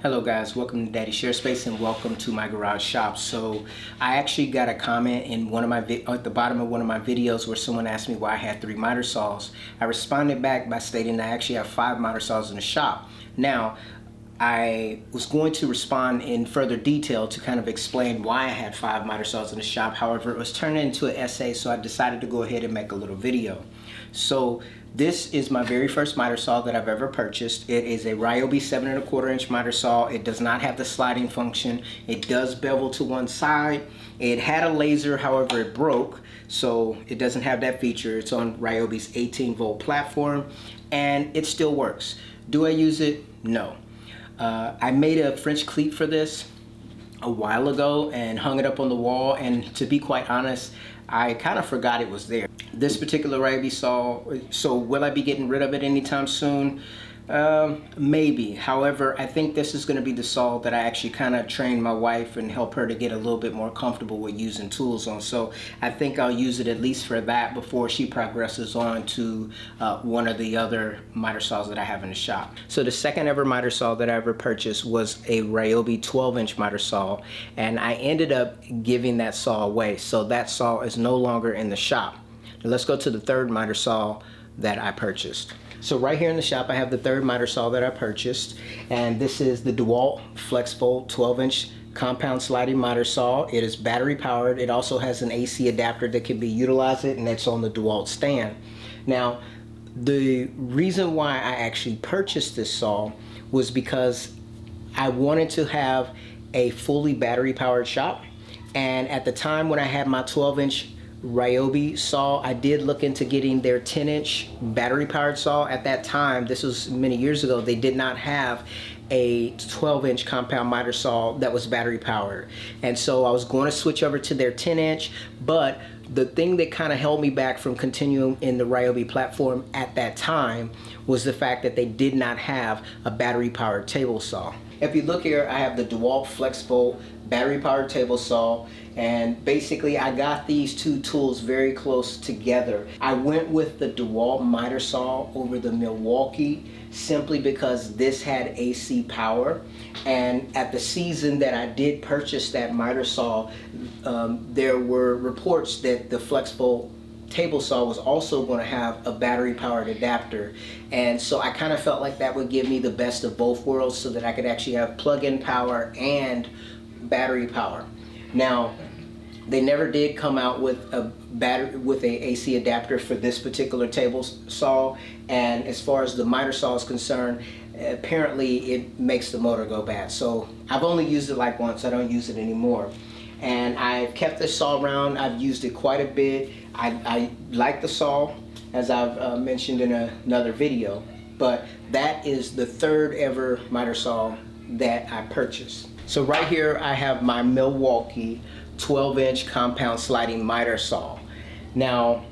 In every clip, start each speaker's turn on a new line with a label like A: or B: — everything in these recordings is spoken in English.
A: Hello guys, welcome to Daddy Share Space and welcome to my garage shop. So I actually got a comment in one of my at the bottom of one of my videos where someone asked me why I had 3 miter saws. I responded back by stating I actually have 5 miter saws in the shop. Now I was going to respond in further detail to kind of explain why I had 5 miter saws in the shop. However, it was turned into an essay, so I decided to go ahead and make a little video. So this is my very first miter saw that I've ever purchased. It is a Ryobi 7 1/4 inch miter saw. It does not have the sliding function. It does bevel to one side. It had a laser, however it broke, so it doesn't have that feature. It's on Ryobi's 18-volt platform and it still works. Do I use it? No. I made a French cleat for this a while ago and hung it up on the wall, and to be quite honest, I kind of forgot it was there. This particular Ryobi saw, so will I be getting rid of it anytime soon? Maybe. However, I think this is going to be the saw that I actually kind of train my wife and help her to get a little bit more comfortable with using tools on. So I think I'll use it at least for that before she progresses on to one of the other miter saws that I have in the shop. So the second ever miter saw that I ever purchased was a Ryobi 12-inch miter saw, and I ended up giving that saw away. So that saw is no longer in the shop. Now let's go to the third miter saw that I purchased. So right here in the shop I have the third miter saw that I purchased, and this is the DeWalt Flexvolt 12-inch compound sliding miter saw. It is battery powered. It also has an AC adapter that can be utilized, and it's on the DeWalt stand. Now the reason why I actually purchased this saw was because I wanted to have a fully battery powered shop, and at the time when I had my 12-inch Ryobi saw, I did look into getting their 10-inch battery powered saw. At that time, this was many years ago, they did not have a 12-inch compound miter saw that was battery powered, and so I was going to switch over to their 10-inch. But the thing that kind of held me back from continuing in the Ryobi platform at that time was the fact that they did not have a battery powered table saw. If you look here, I have the DeWalt Flexvolt battery powered table saw, and basically I got these two tools very close together. I went with the DeWalt miter saw over the Milwaukee simply because this had AC power, and at the season that I did purchase that miter saw, there were reports that the Flexvolt table saw was also going to have a battery powered adapter, and so I kind of felt like that would give me the best of both worlds so that I could actually have plug-in power and battery power. Now they never did come out with a AC adapter for this particular table saw, and as far as the miter saw is concerned, apparently it makes the motor go bad. So I've only used it like once. I don't use it anymore, and I've kept this saw around. I've used it quite a bit. I like the saw, as I've mentioned in another video, but that is the third ever miter saw that I purchased. So right here I have my Milwaukee 12-inch compound sliding miter saw. Now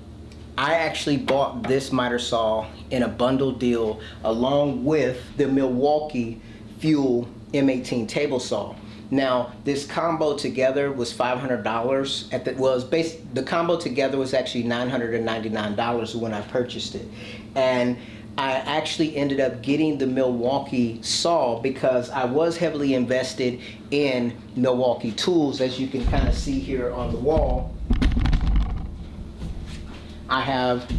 A: I actually bought this miter saw in a bundle deal along with the Milwaukee Fuel M18 table saw. Now this combo together was $500. The combo together was actually $999 when I purchased it, and I actually ended up getting the Milwaukee saw because I was heavily invested in Milwaukee tools. As you can kind of see here on the wall, I have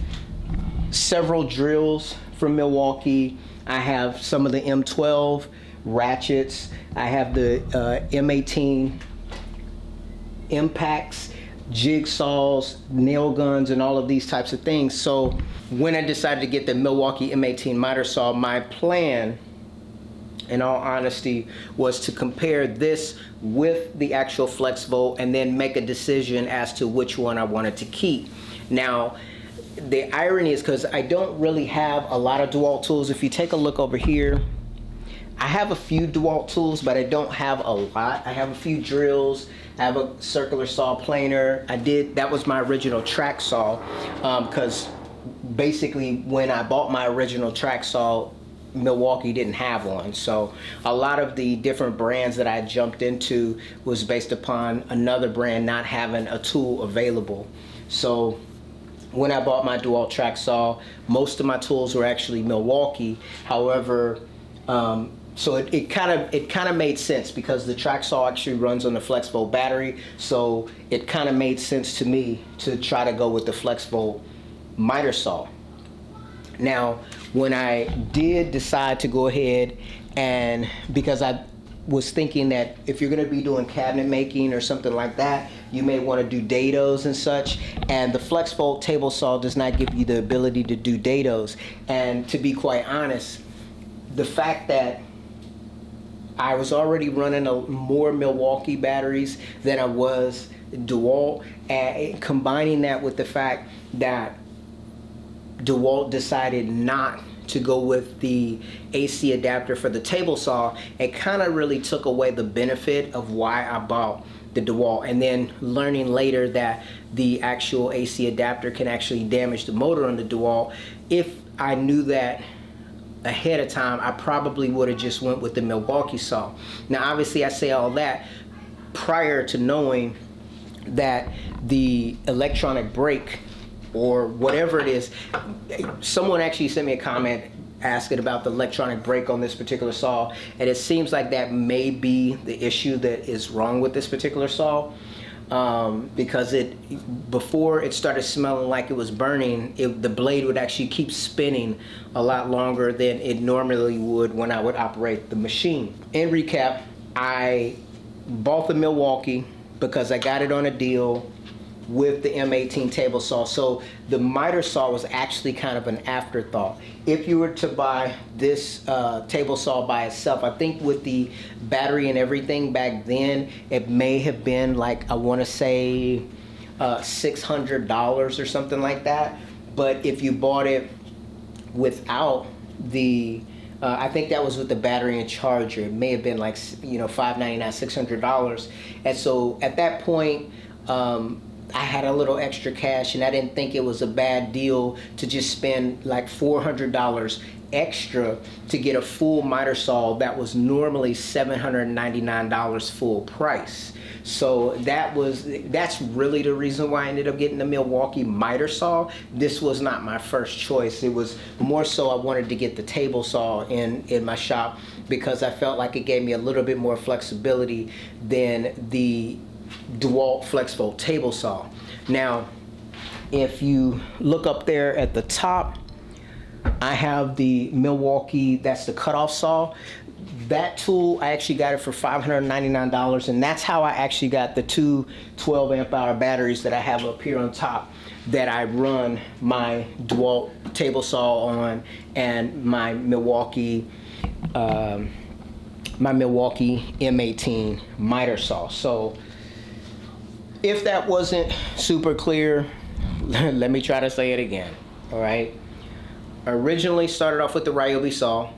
A: several drills from Milwaukee. I have some of the M12 ratchets. I have the M18 impacts, jigsaws, nail guns, and all of these types of things. So when I decided to get the Milwaukee M18 miter saw, my plan, in all honesty, was to compare this with the actual Flexvolt and then make a decision as to which one I wanted to keep. Now the irony is, because I don't really have a lot of DeWalt tools. If you take a look over here, I have a few DeWalt tools, but I don't have a lot. I have a few drills. I have a circular saw planer. That was my original track saw, because basically when I bought my original track saw, Milwaukee didn't have one. So a lot of the different brands that I jumped into was based upon another brand not having a tool available. So when I bought my DeWalt track saw, most of my tools were actually Milwaukee. However, So it kind of made sense because the track saw actually runs on the Flexvolt battery. So it kind of made sense to me to try to go with the Flexvolt miter saw. Now, when I did decide to go ahead, and because I was thinking that if you're going to be doing cabinet making or something like that, you may want to do dados and such, and the Flexvolt table saw does not give you the ability to do dados. And to be quite honest, the fact that I was already running more Milwaukee batteries than I was DeWalt, and combining that with the fact that DeWalt decided not to go with the AC adapter for the table saw, it kind of really took away the benefit of why I bought the DeWalt. And then learning later that the actual AC adapter can actually damage the motor on the DeWalt. If I knew that ahead of time, I probably would have just went with the Milwaukee saw. Now obviously I say all that prior to knowing that the electronic brake or whatever it is, someone actually sent me a comment asking about the electronic brake on this particular saw, and it seems like that may be the issue that is wrong with this particular saw, because before it started smelling like it was burning, the blade would actually keep spinning a lot longer than it normally would when I would operate the machine. In recap, I bought the Milwaukee because I got it on a deal with the M18 table saw. So the miter saw was actually kind of an afterthought. If you were to buy this table saw by itself, I think with the battery and everything back then, it may have been like, I want to say $600 or something like that. But if you bought it without the I think that was with the battery and charger, it may have been like, you know, $599, $600. And so at that point, I had a little extra cash, and I didn't think it was a bad deal to just spend like $400 extra to get a full miter saw that was normally $799 full price. So that's really the reason why I ended up getting the Milwaukee miter saw. This was not my first choice. It was more so I wanted to get the table saw in my shop because I felt like it gave me a little bit more flexibility than the DeWalt Flexvolt table saw. Now, if you look up there at the top, I have the Milwaukee, that's the cutoff saw. That tool, I actually got it for $599, and that's how I actually got the two 12 amp hour batteries that I have up here on top that I run my DeWalt table saw on and my Milwaukee M18 miter saw. So if that wasn't super clear, let me try to say it again. All right. Originally started off with the Ryobi saw.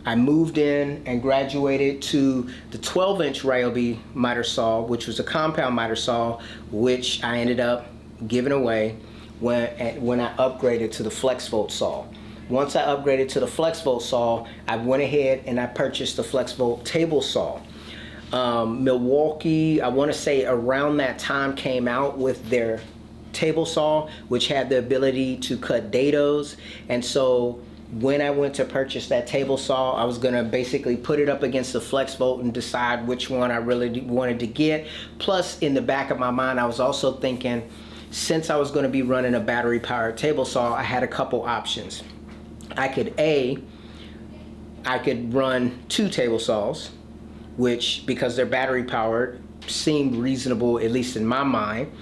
A: I moved in and graduated to the 12-inch Ryobi miter saw, which was a compound miter saw, which I ended up giving away when I upgraded to the Flexvolt saw. Once I upgraded to the Flexvolt saw, I went ahead and I purchased the Flexvolt table saw. Milwaukee, I want to say around that time, came out with their table saw, which had the ability to cut dados. And so when I went to purchase that table saw, I was going to basically put it up against the Flexvolt and decide which one I really wanted to get. Plus, in the back of my mind, I was also thinking, since I was going to be running a battery powered table saw, I had a couple options. I could run two table saws, which, because they're battery powered, seemed reasonable, at least in my mind.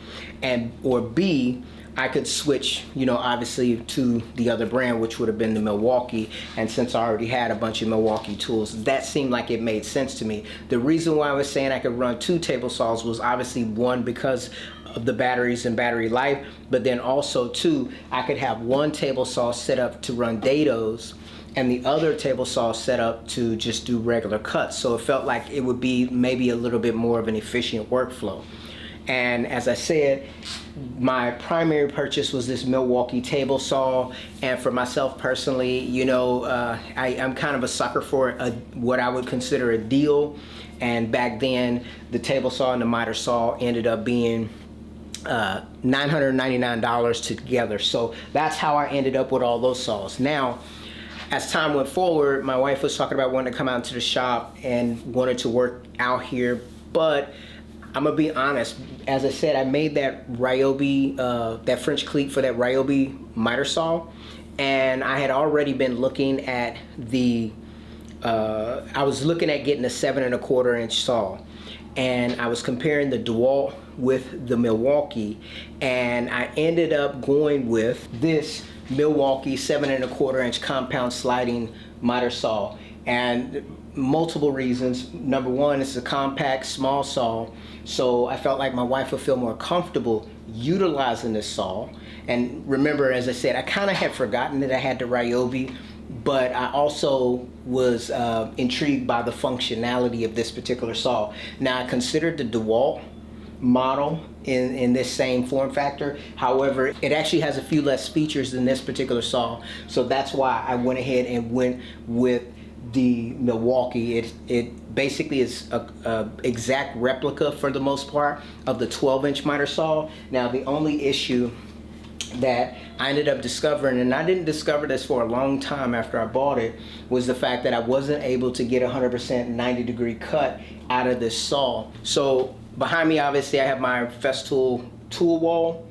A: Or B, I could switch, you know, obviously to the other brand, which would have been the Milwaukee. And since I already had a bunch of Milwaukee tools, that seemed like it made sense to me. The reason why I was saying I could run two table saws was obviously, one, because of the batteries and battery life, but then also two, I could have one table saw set up to run dados and the other table saw set up to just do regular cuts. So it felt like it would be maybe a little bit more of an efficient workflow. And as I said, my primary purchase was this Milwaukee table saw. And for myself personally, you know, I'm kind of a sucker for what I would consider a deal. And back then, the table saw and the miter saw ended up being $999 together. So that's how I ended up with all those saws. Now, as time went forward, my wife was talking about wanting to come out to the shop and wanted to work out here, but I'm gonna be honest. As I said, I made that Ryobi, that French cleat for that Ryobi miter saw, and I had already been looking at the. I was looking at getting a 7¼ inch saw, and I was comparing the DeWalt with the Milwaukee, and I ended up going with this Milwaukee 7¼ inch compound sliding miter saw, and multiple reasons. Number one, it's a compact small saw, so I felt like my wife would feel more comfortable utilizing this saw. And remember, as I said, I kind of had forgotten that I had the Ryobi, but I also was intrigued by the functionality of this particular saw. Now, I considered the DeWalt model in this same form factor. However, it actually has a few less features than this particular saw, so that's why I went ahead and went with the Milwaukee. It basically is a exact replica, for the most part, of the 12-inch miter saw. Now, the only issue that I ended up discovering, and I didn't discover this for a long time after I bought it, was the fact that I wasn't able to get 100% 90-degree cut out of this saw. So behind me, obviously, I have my Festool tool wall,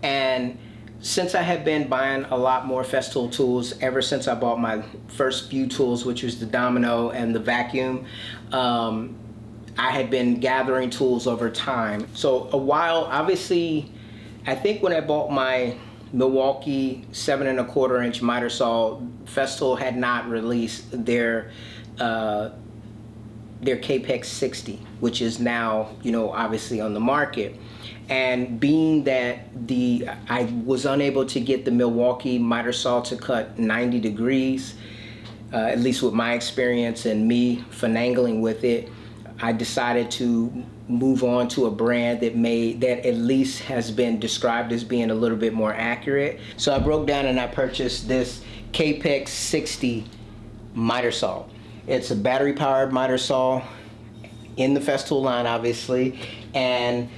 A: and since I have been buying a lot more Festool tools ever since I bought my first few tools, which was the domino and the vacuum, I had been gathering tools over time. So a while, obviously, I think when I bought my Milwaukee 7¼ inch miter saw, Festool had not released their Capex 60, which is now, you know, obviously on the market. And being that I was unable to get the Milwaukee miter saw to cut 90 degrees, at least with my experience and me finagling with it, I decided to move on to a brand that at least has been described as being a little bit more accurate. So I broke down and I purchased this Capex 60 miter saw. It's a battery powered miter saw in the Festool line, obviously, and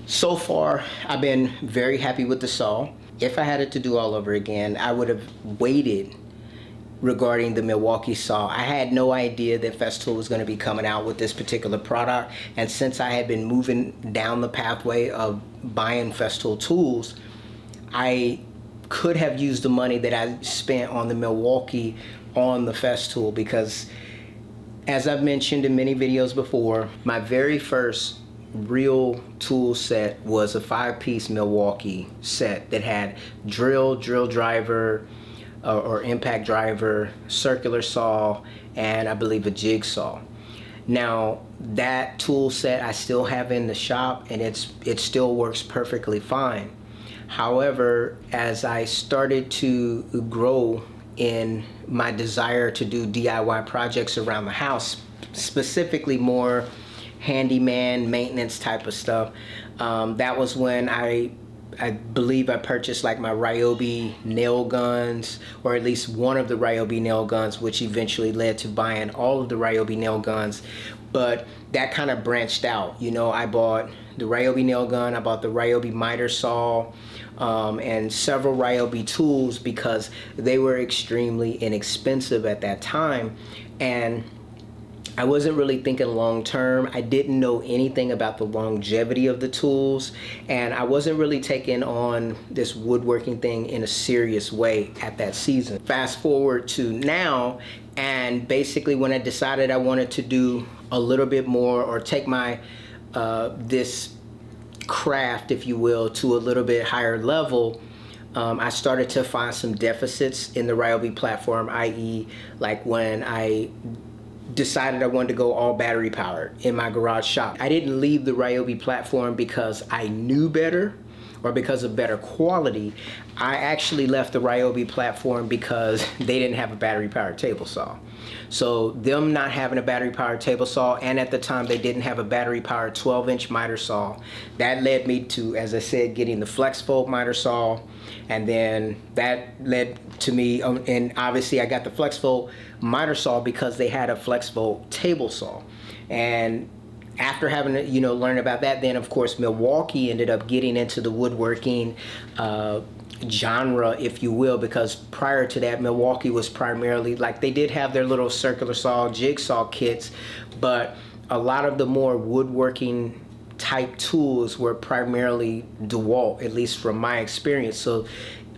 A: so far I've been very happy with the saw. If I had it to do all over again, I would have waited regarding the Milwaukee saw. I had no idea that Festool was going to be coming out with this particular product, and since I had been moving down the pathway of buying Festool tools, I could have used the money that I spent on the Milwaukee on the Festool, because as I've mentioned in many videos before, my very first real tool set was a 5-piece Milwaukee set that had drill driver, or impact driver, circular saw, and I believe a jigsaw. Now, that tool set I still have in the shop, and it still works perfectly fine. However, as I started to grow in my desire to do DIY projects around the house, specifically more handyman maintenance type of stuff, that was when I believe I purchased like my Ryobi nail guns, or at least one of the Ryobi nail guns, which eventually led to buying all of the Ryobi nail guns. But that kind of branched out. You know, I bought the Ryobi nail gun, I bought the Ryobi miter saw, and several Ryobi tools because they were extremely inexpensive at that time. And I wasn't really thinking long term. I didn't know anything about the longevity of the tools, and I wasn't really taking on this woodworking thing in a serious way at that season. Fast forward to now, and basically when I decided I wanted to do a little bit more, or take my this craft, if you will, to a little bit higher level, I started to find some deficits in the Ryobi platform, i.e. like when I decided I wanted to go all battery powered in my garage shop. I didn't leave the Ryobi platform because I knew better or because of better quality. I actually left the Ryobi platform because they didn't have a battery powered table saw. So them not having a battery powered table saw, and at the time they didn't have a battery powered 12-inch miter saw, that led me to, as I said, getting the Flexvolt miter saw, and then that led to me, and obviously I got the Flexvolt miter saw because they had a Flexvolt table saw. And after having to, learn about that, then of course Milwaukee ended up getting into the woodworking genre, if you will, because prior to that, Milwaukee was primarily, like, they did have their little circular saw, jigsaw kits, but a lot of the more woodworking type tools were primarily DeWalt, at least from my experience. So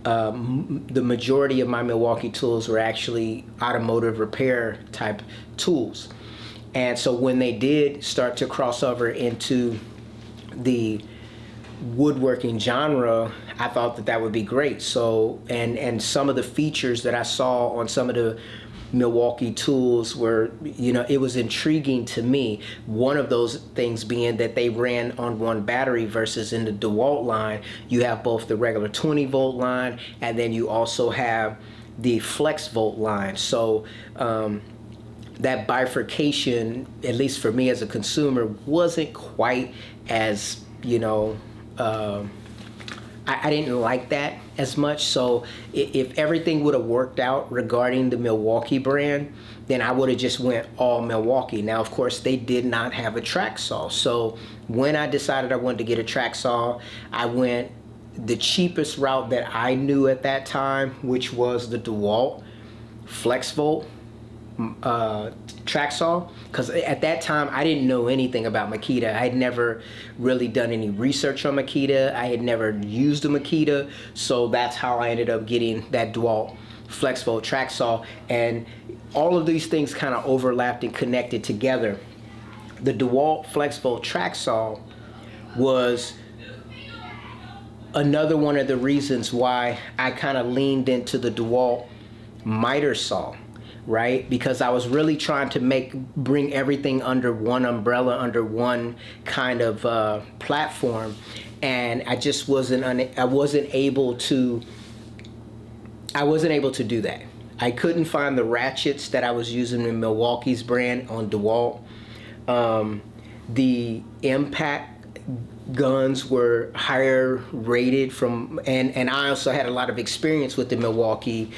A: the majority of my Milwaukee tools were actually automotive repair type tools. And so when they did start to cross over into the woodworking genre, I thought that that would be great. So and some of the features that I saw on some of the Milwaukee tools were, you know, it was intriguing to me. One of those things being that they ran on one battery versus in the DeWalt line, you have both the regular 20-volt line and then you also have the Flexvolt line. So that bifurcation, at least for me as a consumer, wasn't quite as, you know, I didn't like that as much. So if everything would have worked out regarding the Milwaukee brand, then I would have just went all Milwaukee. Now, of course, they did not have a track saw. So when I decided I wanted to get a track saw, I went the cheapest route that I knew at that time, which was the DeWalt Flexvolt track saw, because at that time I didn't know anything about Makita. I had never really done any research on Makita. I had never used a Makita, so that's how I ended up getting that DeWalt Flexvolt track saw. And all of these things kind of overlapped and connected together. The DeWalt Flexvolt track saw was another one of the reasons why I kind of leaned into the DeWalt miter saw, right? Because I was really trying to bring everything under one umbrella, under one kind of platform, and I just wasn't able to do that. I couldn't find the ratchets that I was using in Milwaukee's brand on DeWalt. The impact guns were higher rated from, and I also had a lot of experience with the Milwaukee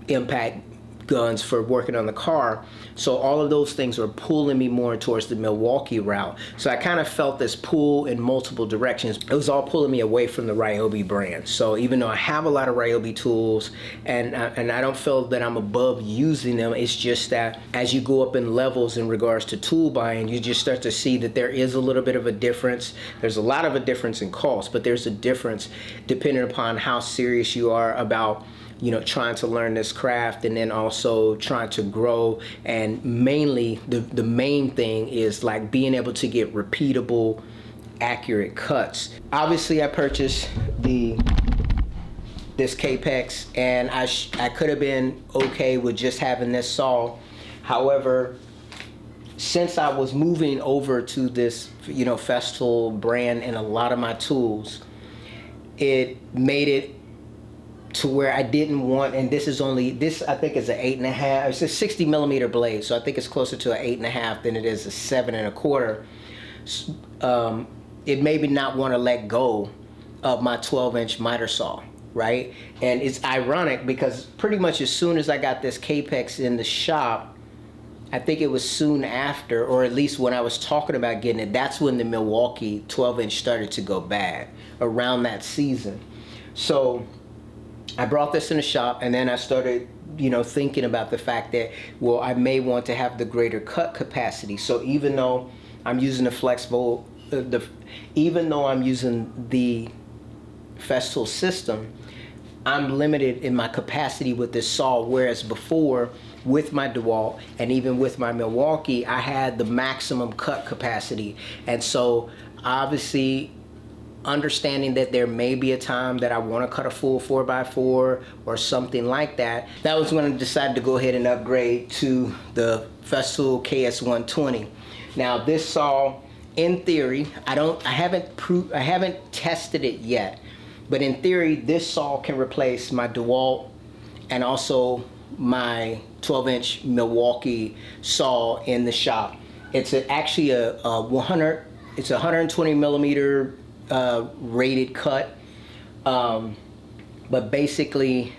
A: impact guns for working on the car. So all of those things were pulling me more towards the Milwaukee route. So I kind of felt this pull in multiple directions. It was all pulling me away from the Ryobi brand. So even though I have a lot of Ryobi tools and I don't feel that I'm above using them, it's just that as you go up in levels in regards to tool buying, you just start to see that there is a little bit of a difference. There's a lot of a difference in cost, but there's a difference depending upon how serious you are about, you know, trying to learn this craft, and then also trying to grow. And mainly the main thing is like being able to get repeatable, accurate cuts. Obviously I purchased this Capex, and I could have been okay with just having this saw. However, since I was moving over to this, you know, Festool brand in a lot of my tools, it made it to where I didn't want, and this I think is an 8.5, it's a 60 millimeter blade, so I think it's closer to an 8.5 than it is a 7 1/4. It made me not want to let go of my 12-inch miter saw, right? And it's ironic because pretty much as soon as I got this Capex in the shop, I think it was soon after, or at least when I was talking about getting it, that's when the Milwaukee 12-inch started to go bad, around that season. So I brought this in the shop, and then I started, you know, thinking about the fact that, well, I may want to have the greater cut capacity. So even though I'm using the Flexvolt, even though I'm using the Festool system, I'm limited in my capacity with this saw, whereas before with my DeWalt and even with my Milwaukee, I had the maximum cut capacity. And so obviously, understanding that there may be a time that I want to cut a full 4x4 or something like that, that was when I decided to go ahead and upgrade to the Festool KS120. Now this saw, in theory, I haven't tested it yet, but in theory this saw can replace my DeWalt and also my 12-inch Milwaukee saw in the shop. It's actually a 120 millimeter rated cut, but basically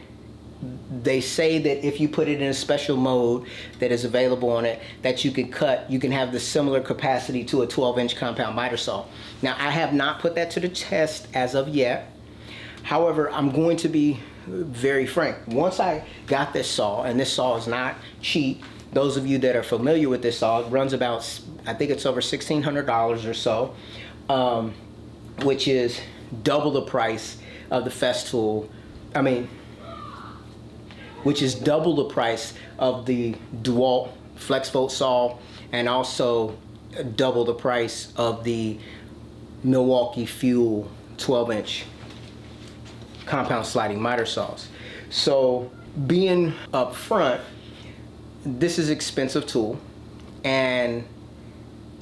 A: they say that if you put it in a special mode that is available on it, that you can have the similar capacity to a 12-inch compound miter saw. Now I have not put that to the test as of yet. However, I'm going to be very frank. Once I got this saw, and this saw is not cheap, those of you that are familiar with this saw, it runs about, I think it's over $1,600 or so, which is double the price of the Festool. I mean, which is double the price of the DeWalt Flexvolt saw, and also double the price of the Milwaukee Fuel 12-inch compound sliding miter saws. So being up front, this is an expensive tool, and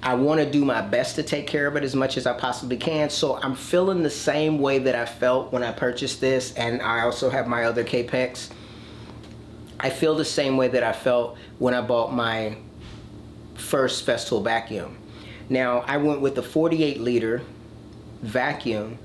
A: I want to do my best to take care of it as much as I possibly can. So I'm feeling the same way that I felt when I purchased this, and I also have my other Capex. I feel the same way that I felt when I bought my first Festool vacuum. Now, I went with the 48-liter vacuum,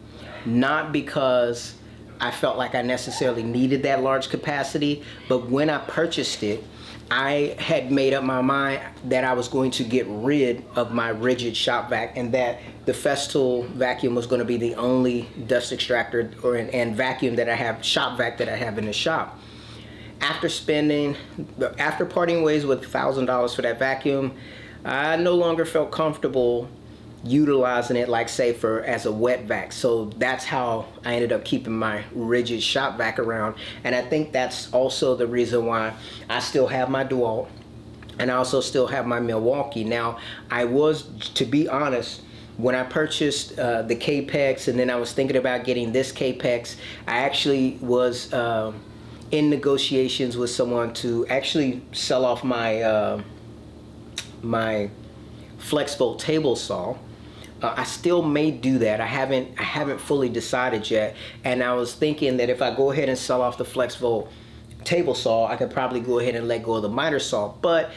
A: not because I felt like I necessarily needed that large capacity, but when I purchased it, I had made up my mind that I was going to get rid of my rigid shop vac, and that the Festool vacuum was going to be the only dust extractor and vacuum that I have, shop vac that I have in the shop. After parting ways with $1,000 for that vacuum, I no longer felt comfortable utilizing it, like say as a wet vac. So that's how I ended up keeping my rigid shop vac around. And I think that's also the reason why I still have my DeWalt, and I also still have my Milwaukee. Now, I was, to be honest, when I purchased the Capex, and then I was thinking about getting this Capex, I actually was in negotiations with someone to actually sell off my my Flexvolt table saw. I still may do that. I haven't fully decided yet, and I was thinking that if I go ahead and sell off the Flexvolt table saw, I could probably go ahead and let go of the miter saw. But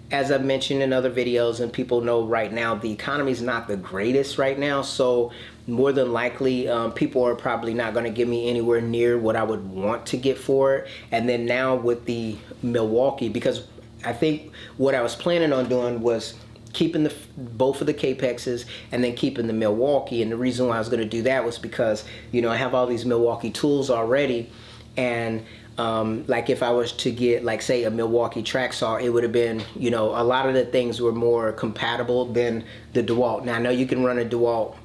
A: as I've mentioned in other videos, and people know right now, the economy is not the greatest right now, so more than likely people are probably not going to give me anywhere near what I would want to get for it. And then now with the Milwaukee, because I think what I was planning on doing was keeping both of the Capexes and then keeping the Milwaukee. And the reason why I was going to do that was because, you know, I have all these Milwaukee tools already, and like if I was to get, like say, a Milwaukee track saw, it would have been, you know, a lot of the things were more compatible than the DeWalt. Now I know you can run a DeWalt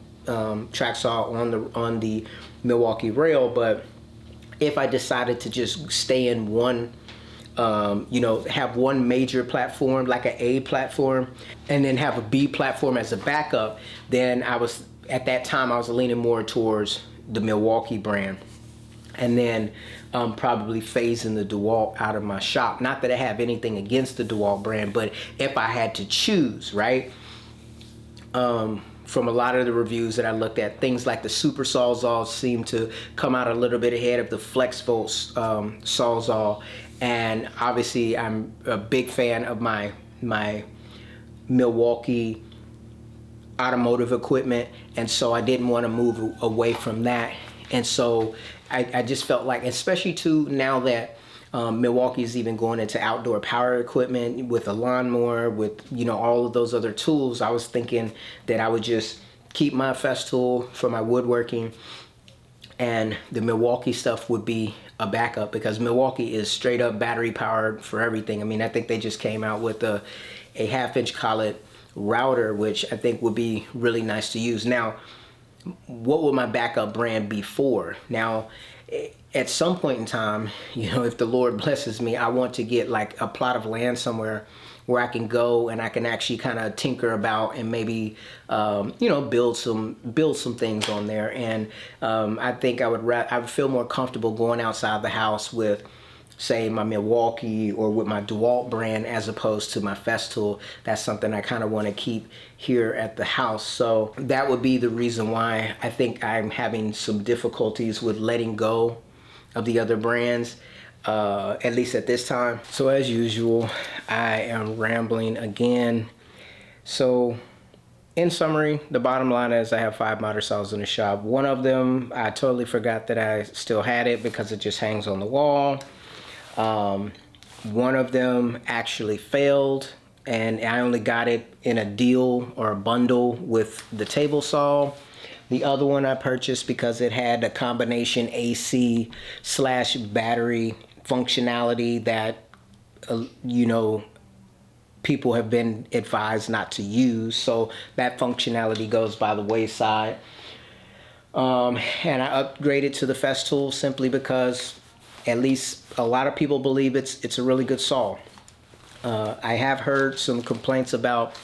A: track saw on the Milwaukee rail, but if I decided to just stay in one, you know, have one major platform, like an A platform, and then have a B platform as a backup, then at that time I was leaning more towards the Milwaukee brand, and then probably phasing the DeWalt out of my shop. Not that I have anything against the DeWalt brand, but if I had to choose, right? From a lot of the reviews that I looked at, things like the Super Sawzall seem to come out a little bit ahead of the Flexvolt Sawzall. And obviously I'm a big fan of my Milwaukee automotive equipment, and so I didn't want to move away from that. And so I just felt like, especially too now that Milwaukee is even going into outdoor power equipment with a lawnmower, with, you know, all of those other tools, I was thinking that I would just keep my Festool for my woodworking, and the Milwaukee stuff would be a backup, because Milwaukee is straight up battery powered for everything. I mean, I think they just came out with a 1/2-inch collet router, which I think would be really nice to use. Now, what would my backup brand be for? Now, at some point in time, you know, if the Lord blesses me, I want to get like a plot of land somewhere where I can go and I can actually kind of tinker about and maybe, you know, build some things on there. And I think I would feel more comfortable going outside the house with, say, my Milwaukee or with my DeWalt brand as opposed to my Festool. That's something I kind of want to keep here at the house. So that would be the reason why I think I'm having some difficulties with letting go of the other brands, at least at this time. So as usual, I am rambling again. So in summary, the bottom line is I have 5 miter saws in the shop. One of them, I totally forgot that I still had it because it just hangs on the wall. One of them actually failed, and I only got it in a deal or a bundle with the table saw. The other one I purchased because it had a combination AC slash battery functionality that, you know, people have been advised not to use. So that functionality goes by the wayside. And I upgraded to the Festool simply because at least a lot of people believe it's a really good saw. I have heard some complaints about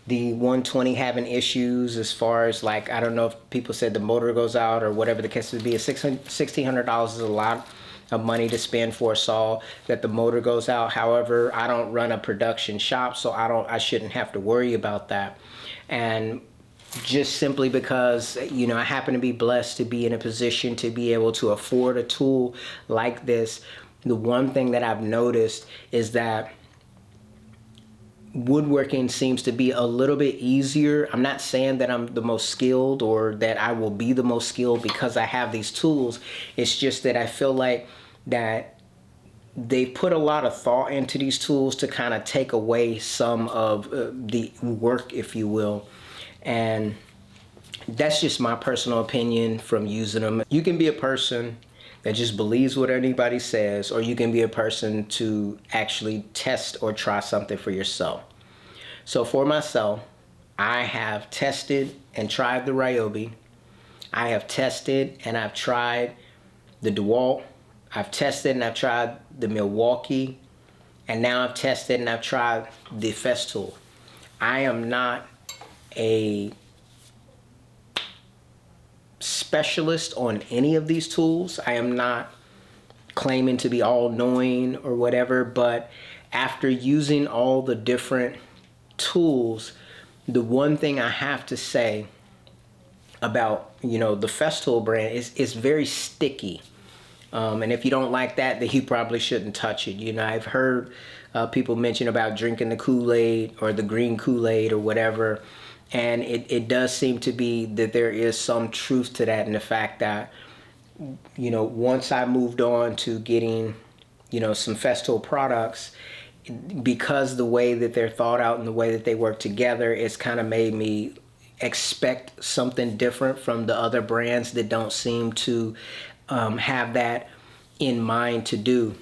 A: the 120 having issues as far as, like, I don't know if people said the motor goes out or whatever the case would be. $1,600 is a lot of money to spend for a saw that the motor goes out. However, I don't run a production shop, so I shouldn't have to worry about that. And just simply because, you know, I happen to be blessed to be in a position to be able to afford a tool like this, the one thing that I've noticed is that woodworking seems to be a little bit easier. I'm not saying that I'm the most skilled or that I will be the most skilled because I have these tools. It's just that I feel like that they put a lot of thought into these tools to kind of take away some of the work, if you will. And that's just my personal opinion from using them. You can be a person that just believes what anybody says, or you can be a person to actually test or try something for yourself. So for myself, I have tested and tried the Ryobi. I have tested and I've tried the DeWalt. I've tested and I've tried the Milwaukee. And now I've tested and I've tried the Festool. I am not a specialist on any of these tools. I am not claiming to be all-knowing or whatever, but after using all the different tools, the one thing I have to say about, you know, the Festool brand is it's very sticky. And if you don't like that, then you probably shouldn't touch it. You know, I've heard people mention about drinking the Kool-Aid or the green Kool-Aid or whatever. And it does seem to be that there is some truth to that, in the fact that, you know, once I moved on to getting, you know, some Festool products, because the way that they're thought out and the way that they work together, it's kind of made me expect something different from the other brands that don't seem to have that in mind to do.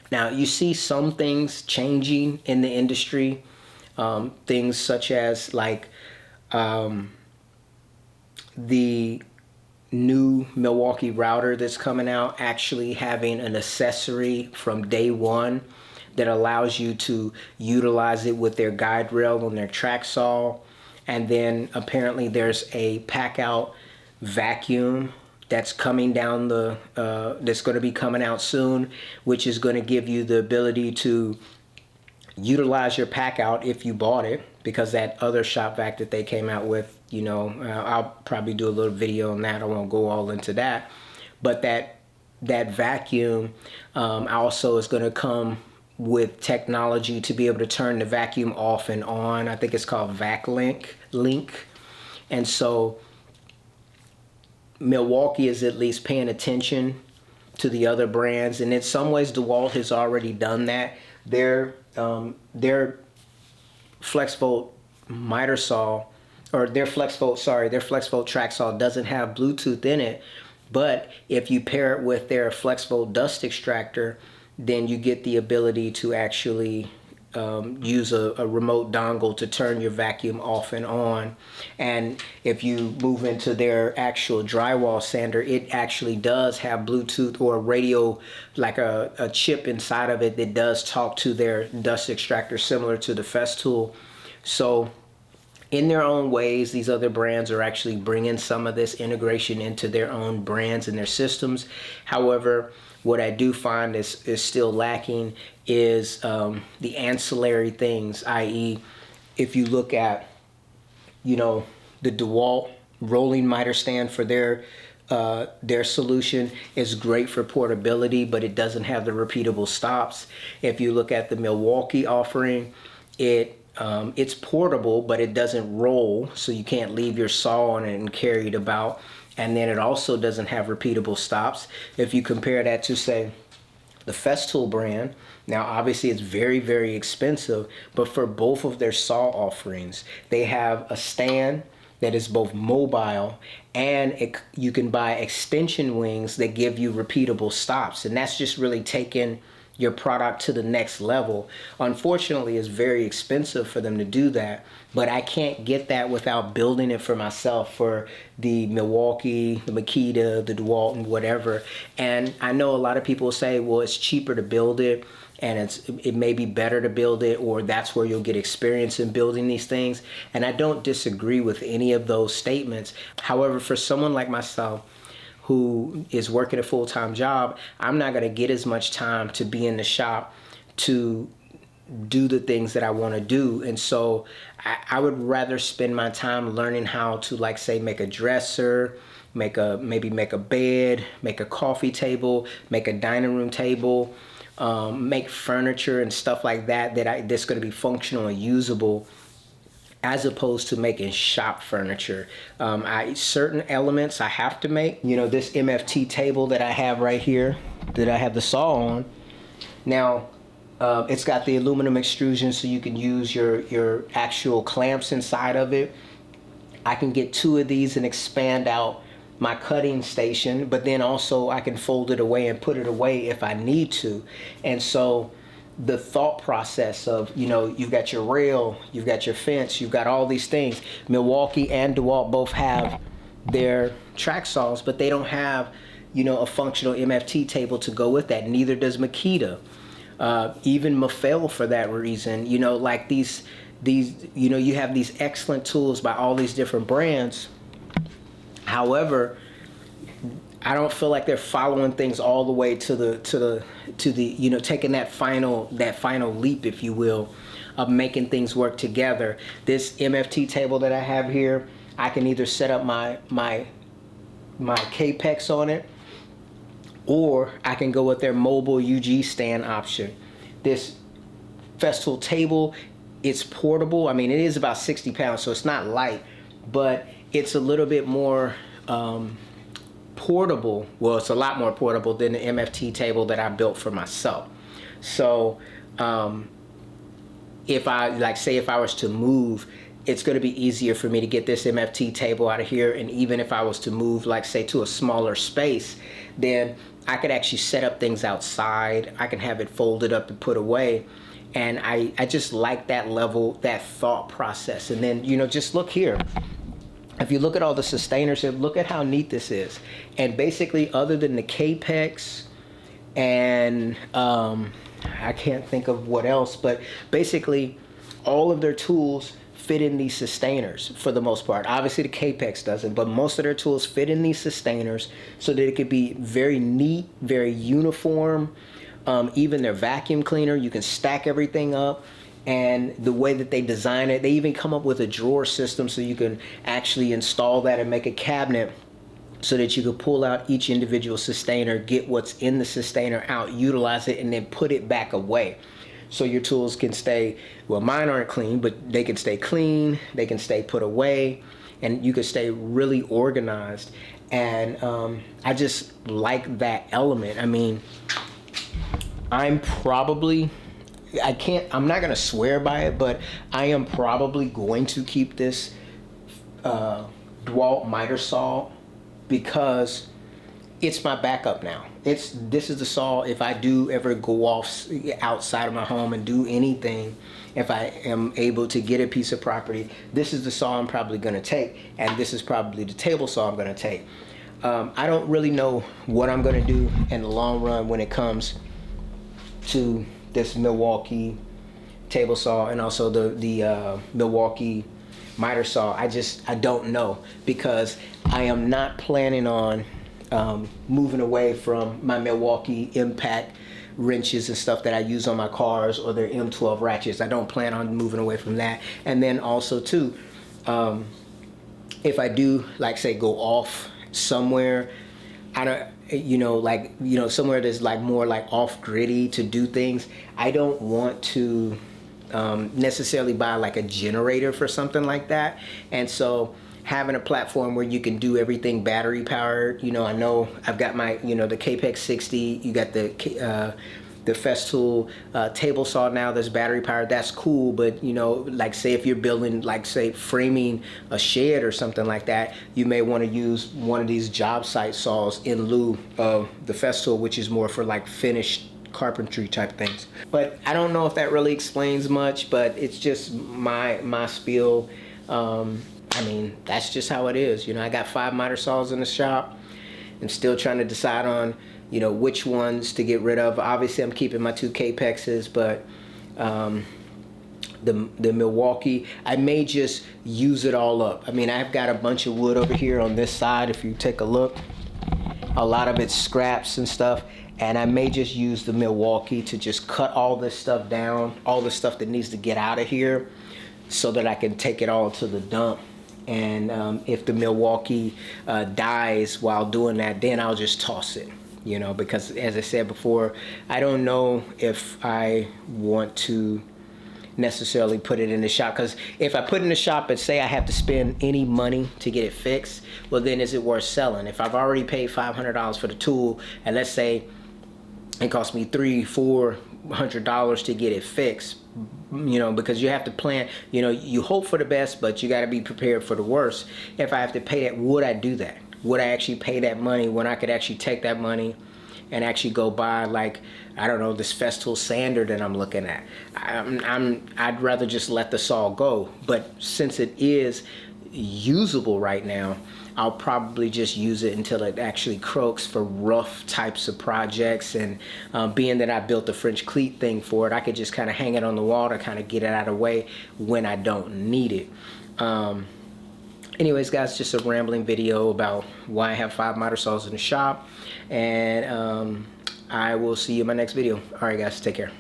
A: Now, you see some things changing in the industry, things such as like the new Milwaukee router that's coming out actually having an accessory from day one that allows you to utilize it with their guide rail on their track saw. And then apparently there's a pack out vacuum that's coming down the that's going to be coming out soon, which is going to give you the ability to utilize your pack out if you bought it, because that other shop vac that they came out with, you know, I'll probably do a little video on that. I won't go all into that, but that vacuum also is going to come with technology to be able to turn the vacuum off and on. I think it's called Vac Link. And so Milwaukee is at least paying attention to the other brands, and in some ways DeWalt has already done that. Their Flexvolt miter saw, or their Flexvolt track saw doesn't have Bluetooth in it, but if you pair it with their Flexvolt dust extractor, then you get the ability to actually use a remote dongle to turn your vacuum off and on. And if you move into their actual drywall sander, it actually does have Bluetooth or a radio, like a chip inside of it that does talk to their dust extractor, similar to the Festool. So in their own ways, these other brands are actually bringing some of this integration into their own brands and their systems. However, what I do find is still lacking is the ancillary things, i.e. if you look at, you know, the DeWalt rolling miter stand for their solution is great for portability, but it doesn't have the repeatable stops. If you look at the Milwaukee offering, it's portable, but it doesn't roll, so you can't leave your saw on it and carry it about. And then it also doesn't have repeatable stops. If you compare that to, say, the Festool brand, now obviously it's very, very expensive, but for both of their saw offerings, they have a stand that is both mobile, and you can buy extension wings that give you repeatable stops. And that's just really taking your product to the next level. Unfortunately, it's very expensive for them to do that, but I can't get that without building it for myself, for the Milwaukee, the Makita, the DeWalt, and whatever. And I know a lot of people say, well, it's cheaper to build it, and it may be better to build it, or that's where you'll get experience in building these things. And I don't disagree with any of those statements. However, for someone like myself who is working a full-time job, I'm not going to get as much time to be in the shop to do the things that I want to do. And so I would rather spend my time learning how to, like, say, make a dresser, maybe make a bed, make a coffee table, make a dining room table, make furniture and stuff like that that's going to be functional and usable, as opposed to making shop furniture. Certain elements I have to make. You know, this MFT table that I have right here, that I have the saw on. Now, it's got the aluminum extrusion, so you can use your actual clamps inside of it. I can get 2 of these and expand out my cutting station, but then also I can fold it away and put it away if I need to. And so the thought process of, you know, you've got your rail, you've got your fence, you've got all these things. Milwaukee and DeWalt both have their track saws, but they don't have, you know, a functional MFT table to go with that. Neither does Makita. Even Mafel, for that reason. You know, like these, you know, you have these excellent tools by all these different brands. However, I don't feel like they're following things all the way to the you know, taking that final leap, if you will, of making things work together. This MFT table that I have here, I can either set up my Capex on it, or I can go with their mobile UG stand option. This Festool table, it's portable. I mean, it is about 60 pounds, so it's not light, but it's a little bit more portable. Well, it's a lot more portable than the MFT table that I built for myself. So if I, like, say if I was to move, it's going to be easier for me to get this MFT table out of here. And even if I was to move, like, say, to a smaller space, then I could actually set up things outside. I can have it folded up and put away. And I just like that level, that thought process. And then, you know, just look here. If you look at all the sustainers here, look at how neat this is. And basically, other than the Capex and I can't think of what else, but basically all of their tools fit in these sustainers for the most part. Obviously the Capex doesn't, but most of their tools fit in these sustainers so that it could be very neat, very uniform. Even their vacuum cleaner, you can stack everything up. And the way that they design it, they even come up with a drawer system so you can actually install that and make a cabinet so that you could pull out each individual sustainer, get what's in the sustainer out, utilize it, and then put it back away. So your tools can stay, well, mine aren't clean, but they can stay clean, they can stay put away, and you can stay really organized. And I just like that element. I mean, I'm not gonna swear by it, but I am probably going to keep this DeWalt miter saw because it's my backup now. This is the saw if I do ever go off outside of my home and do anything. If I am able to get a piece of property, this is the saw I'm probably gonna take, and this is probably the table saw I'm gonna take. I don't really know what I'm gonna do in the long run when it comes to this Milwaukee table saw and also the Milwaukee miter saw. I don't know, because I am not planning on moving away from my Milwaukee impact wrenches and stuff that I use on my cars, or their M12 ratchets. I don't plan on moving away from that. And then also too, if I do, like, say, go off somewhere, I don't, somewhere that's like more like off-griddy to do things, I don't want to necessarily buy like a generator for something like that. And so having a platform where you can do everything battery powered, I know I've got my, the Capex 60, you got the the Festool table saw now that's battery powered. That's cool, but you know, like say if you're building, like say framing a shed or something like that, you may want to use one of these job site saws in lieu of the Festool, which is more for like finished carpentry type things. But I don't know if that really explains much, but it's just my spiel. I mean, that's just how it is. You know, I got 5 miter saws in the shop. I'm still trying to decide on, you know, which ones to get rid of. Obviously, I'm keeping my 2 Capexes, but the Milwaukee, I may just use it all up. I mean, I've got a bunch of wood over here on this side. If you take a look, a lot of it's scraps and stuff. And I may just use the Milwaukee to just cut all this stuff down, all the stuff that needs to get out of here, so that I can take it all to the dump. And if the Milwaukee dies while doing that, then I'll just toss it, you know, because as I said before, I don't know if I want to necessarily put it in the shop, because if I put it in the shop and say I have to spend any money to get it fixed, well, then is it worth selling? If I've already paid $500 for the tool, and let's say it cost me $300-400 to get it fixed, you know, because you have to plan, you know, you hope for the best, but you got to be prepared for the worst. If I have to pay that, would I do that? Would I actually pay that money when I could actually take that money and actually go buy, like, I don't know, this Festool sander that I'm looking at? I'd rather just let the saw go. But since it is usable right now, I'll probably just use it until it actually croaks for rough types of projects. And being that I built the French cleat thing for it, I could just kind of hang it on the wall to kind of get it out of the way when I don't need it. Anyways, guys, just a rambling video about why I have 5 miter saws in the shop. And I will see you in my next video. All right, guys, take care.